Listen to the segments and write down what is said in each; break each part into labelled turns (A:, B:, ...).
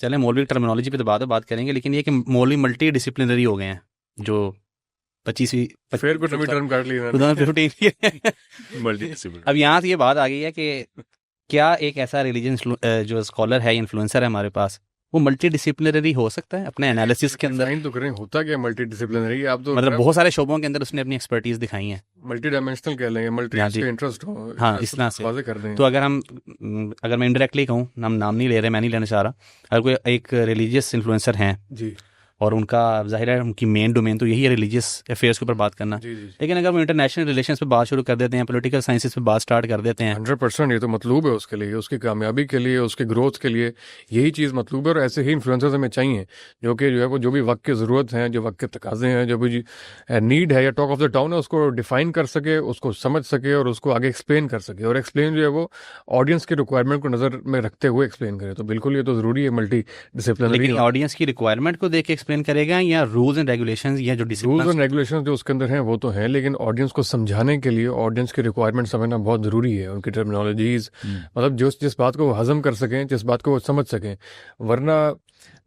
A: چلیں مولوی ٹرمینالوجی پہ تو بات کریں گے، لیکن یہ کہ مولوی ملٹی ڈسپلنری ہو گئے ہیں، جو 25ویں
B: پھر کچھ نئی ٹرم کاٹ لی ملٹی ڈسپلن.
A: اب یہاں سے یہ بات آ گئی ہے کہ کیا ایک ایسا ریلیجن جو اسکالر ہے، انفلوئنسر ہے ہمارے پاس، وہ ملٹی ڈسپلنری ہو سکتا ہے اپنے انالیسس کے اندر؟
B: تو کریں ہوتا کیا ملٹی ڈسپلنری، آپ تو
A: مطلب بہت سارے شعبوں کے اندر اس نے اپنی ایکسپرٹیز دکھائی ہیں،
B: ملٹی ڈائمینشنل کہہ لیں گے، ملٹی انٹرسٹ ہو،
A: ہاں اس طرح سے.
B: واضح کر دیں.
A: تو اگر میں انڈائریکٹلی کہوں، ہم نام نہیں لے رہے، میں نہیں لینا چاہ رہا، اگر کوئی ایک ریلیجیس انفلوئنسر ہیں
B: جی،
A: اور ان کا ظاہر ہے ان کی مین ڈومین تو یہی ہے ریلیجیس افیئرس کے اوپر بات کرنا،
B: جی جی،
A: لیکن اگر وہ انٹرنیشنل ریلیشنس پہ بات شروع کر دیتے ہیں، پولیٹیکل سائنسز پہ بات سٹارٹ کر دیتے ہیں،
B: 100% یہ تو مطلوب ہے اس کے لیے، اس کی کامیابی کے لیے، اس کے گروتھ کے لیے یہی چیز مطلوب ہے. اور ایسے ہی انفلوئنسرز ہمیں چاہیے جو کہ جو ہے وہ جو بھی وقت کی ضرورت ہے، جو وقت کے تقاضے ہیں، جو بھی نیڈ ہے یا ٹاک آف دا ٹاؤن ہے، اس کو ڈیفائن کر سکے، اس کو سمجھ سکے اور اس کو آگے ایکسپلین کر سکے. اور ایکسپلین جو ہے وہ آڈینس کی ریکوائرمنٹ کو نظر میں رکھتے ہوئے ایکسپلین کرے. تو بالکل یہ تو ضروری ہے ملٹی ڈسپلنری.
A: لیکن آڈینس کی ریکوائرمنٹ کو دیکھ کے ایکسپلین کرے گا یا رولز اینڈ ریگولیشنز یا جو
B: رولز اینڈ ریگولیشن جو اس کے اندر ہیں وہ تو ہیں، لیکن آڈینس کو سمجھانے کے لیے آڈینس کی ریکوائرمنٹ سمجھنا بہت ضروری ہے. ان کی ٹرمینالوجیز، مطلب جس بات کو وہ ہضم کر سکیں، جس بات کو وہ سمجھ سکیں. ورنہ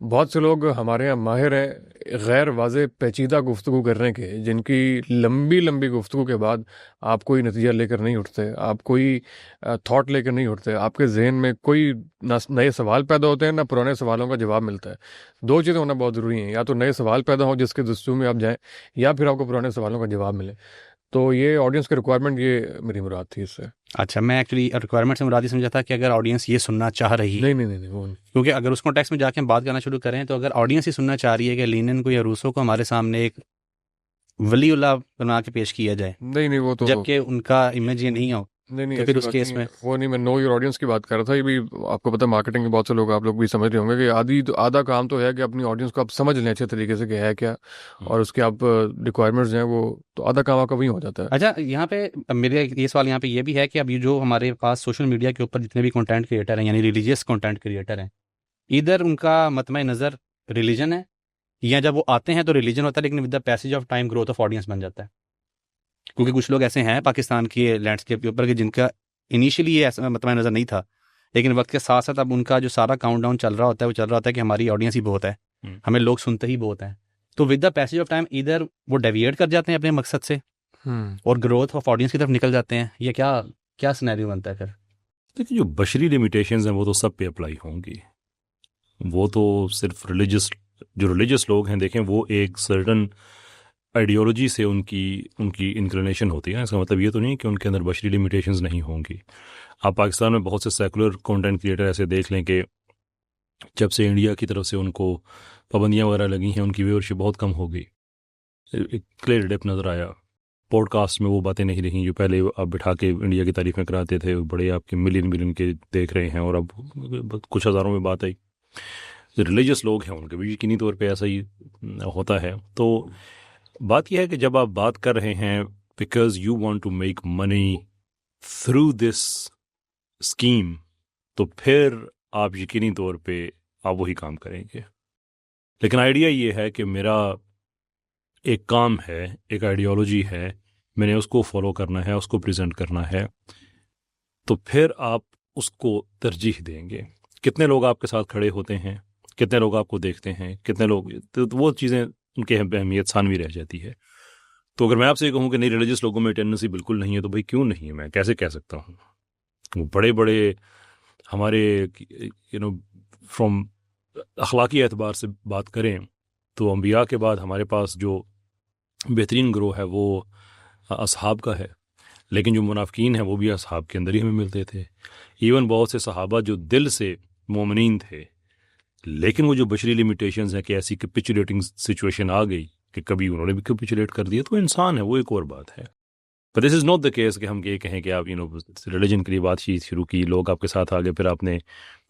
B: بہت سے لوگ ہمارے یہاں ماہر ہیں غیر واضح پیچیدہ گفتگو کرنے کے، جن کی لمبی گفتگو کے بعد آپ کوئی نتیجہ لے کر نہیں اٹھتے، آپ کوئی تھاٹ لے کر نہیں اٹھتے، آپ کے ذہن میں کوئی نہ نئے سوال پیدا ہوتے ہیں نہ پرانے سوالوں کا جواب ملتا ہے. دو چیزیں ہونا بہت ضروری ہیں، یا تو نئے سوال پیدا ہوں جس کے جستجو میں آپ جائیں، یا پھر آپ کو پرانے سوالوں کا جواب ملے. تو یہ آڈینس کی ریکوائرمنٹ، یہ میری مراد تھی اس سے.
A: اچھا، میں ایکچولی ریکوائرمنٹ سے مراد یہ سمجھا تھا کہ اگر آڈینس یہ سننا چاہ رہی ہے،
B: نہیں وہ
A: کیونکہ اگر اس کانٹیکسٹ میں جا کے ہم بات کرنا شروع کریں تو اگر آڈینس یہ سننا چاہ رہی ہے کہ لینن کو یا روسو کو ہمارے سامنے ایک ولی اللہ بنا کے پیش کیا جائے،
B: نہیں وہ تو
A: جبکہ ان کا امیج یہ نہیں ہو،
B: نہیں
A: تو پھر اس کیس میں
B: وہ نہیں، میں نو یور آڈینس کی بات کر رہا تھا. یہ بھی آپ کو پتہ ہے مارکیٹنگ کے بہت سے لوگ، آپ لوگ بھی سمجھ رہے ہوں گے کہ آدھا کام تو ہے کہ اپنی آڈینس کو آپ سمجھ لیں اچھے طریقے سے کہ ہے کیا، اور اس کے آپ ریکوائرمنٹس ہیں، وہ تو آدھا کام آپ کا وہیں ہو جاتا ہے.
A: اچھا، یہاں پہ میرے یہ سوال یہاں پہ یہ بھی ہے کہ اب یہ جو ہمارے پاس سوشل میڈیا کے اوپر جتنے بھی کنٹینٹ کریٹر ہیں، یعنی ریلیجیس کنٹینٹ کریٹر ہیں، ادھر ان کا مطمع نظر ریلیجن ہے، یا جب وہ آتے ہیں تو ریلیجن ہوتا ہے لیکن with the passage of time growth of audience بن جاتا ہے. کیونکہ کچھ لوگ ایسے ہیں پاکستان کی لینڈسکیپ کے اوپر کہ جن کا انیشلی یہ ایسا مطمع نظر نہیں تھا، لیکن وقت کے ساتھ ساتھ اب ان کا جو سارا کاؤنٹ ڈاؤن چل رہا ہوتا ہے وہ چل رہا ہوتا ہے کہ ہماری آڈینس ہی بہت ہے، ہمیں لوگ سنتے ہی بہت ہیں. تو with the passage of time ادھر وہ ڈیویٹ کر جاتے ہیں اپنے مقصد سے اور گروتھ آف آڈینس کی طرف نکل جاتے ہیں. یہ کیا سینیریو بنتا ہے پھر؟
C: دیکھیے، جو بشری لمیٹیشنز ہیں وہ تو سب پہ اپلائی ہوں گی. وہ تو صرف جو ریلیجس لوگ ہیں، دیکھیں وہ ایک سرٹن آئیڈیالوجی سے ان کی انکلینیشن ہوتی ہے. اس کا مطلب یہ تو نہیں کہ ان کے اندر بشری لمیٹیشنز نہیں ہوں گی. آپ پاکستان میں بہت سے سیکولر کنٹینٹ کریٹر ایسے دیکھ لیں کہ جب سے انڈیا کی طرف سے ان کو پابندیاں وغیرہ لگی ہیں، ان کی ویورشپ بہت کم ہو گئی. ایک کلیئر ڈپ نظر آیا. پوڈ کاسٹ میں وہ باتیں نہیں رہیں جو پہلے آپ بٹھا کے انڈیا کی تعریفیں کراتے تھے، بڑے آپ کے ملین کے دیکھ رہے ہیں، اور اب کچھ ہزاروں میں بات آئی. ریلیجس لوگ ہیں ان کے بھی یقینی طور پہ ایسا ہی ہوتا ہے. تو بات یہ ہے کہ جب آپ بات کر رہے ہیں because you want to make money through this scheme, تو پھر آپ یقینی طور پہ آپ وہی کام کریں گے. لیکن آئیڈیا یہ ہے کہ میرا ایک کام ہے، ایک آئیڈیالوجی ہے، میں نے اس کو فالو کرنا ہے، اس کو پریزنٹ کرنا ہے، تو پھر آپ اس کو ترجیح دیں گے. کتنے لوگ آپ کے ساتھ کھڑے ہوتے ہیں، کتنے لوگ آپ کو دیکھتے ہیں، کتنے لوگ، تو وہ چیزیں ان کی اہمیت ثانوی رہ جاتی ہے. تو اگر میں آپ سے یہ کہوں کہ نہیں ریلیجس لوگوں میں ٹینڈنسی بالکل نہیں ہے، تو بھائی کیوں نہیں ہے؟ میں کیسے کہہ سکتا ہوں؟ وہ بڑے ہمارے فرام اخلاقی اعتبار سے بات کریں تو انبیاء کے بعد ہمارے پاس جو بہترین گروہ ہے وہ اصحاب کا ہے، لیکن جو منافقین ہیں وہ بھی اصحاب کے اندر ہی ہمیں ملتے تھے. ایون بہت سے صحابہ جو دل سے مومنین تھے، لیکن وہ جو بشری لیمیٹیشنز ہیں کہ ایسی کیپچولیٹنگ سچویشن آ گئی کہ کبھی انہوں نے بھی کیپچولیٹ کر دیا، تو انسان ہے، وہ ایک اور بات ہے. But this is not the case کہ ہم یہ کہیں کہ آپ ریلیجن کے لیے بات چیت شروع کی، لوگ آپ کے ساتھ آگے، پھر آپ نے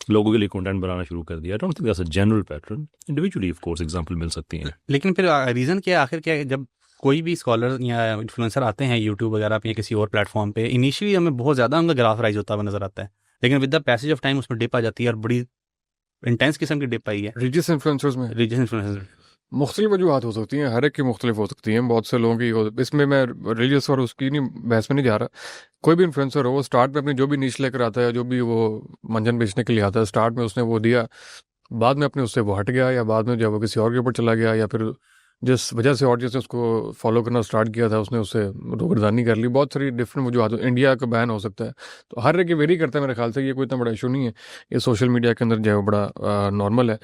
C: لوگوں کے لیے کنٹینٹ بنانا شروع کر دیا. I don't think that's a general pattern. Individually of course example مل سکتی ہیں.
A: لیکن پھر ریزن کیا آخر کیا ہے؟ جب کوئی بھی اسکالر یا انفلوئنسر آتے ہیں یوٹیوب وغیرہ پہ یا کسی اور پلیٹ فارم پہ، انیشلی ہمیں بہت زیادہ ان کا گراف رائز ہوتا ہوا نظر آتا ہے، لیکن with the passage of time اس میں ڈپ آ جاتی ہے، اور بڑی انٹینس قسم کی ڈپ آئی ہے.
B: ریلیجس انفلوئنسرز میں مختلف وجوہات ہو سکتی ہیں، ہر ایک کی مختلف ہو سکتی ہیں. بہت سے لوگوں کی اس میں ریلیجس اور اس کی نہیں بحث میں نہیں جا رہا. کوئی بھی انفلوئنسر ہو، وہ اسٹارٹ میں اپنی جو بھی نیش لے کر آتا ہے، جو بھی وہ منجن بیچنے کے لیے آتا ہے، اسٹارٹ میں اس نے وہ دیا بعد میں اپنے اس سے وہ ہٹ گیا، یا بعد میں جو ہے وہ کسی اور کے اوپر چلا گیا، یا پھر جس وجہ سے آڈینس نے اس کو فالو کرنا سٹارٹ کیا تھا اس نے اس سے روگردانی کر لی. بہت ساری ڈفرینٹ وجوہات. انڈیا کا بین ہو سکتا ہے، تو ہر ایک یہ ویری کرتا ہے. میرے خیال سے یہ کوئی اتنا بڑا ایشو نہیں ہے. یہ سوشل میڈیا کے اندر جو ہے وہ بڑا نارمل ہے.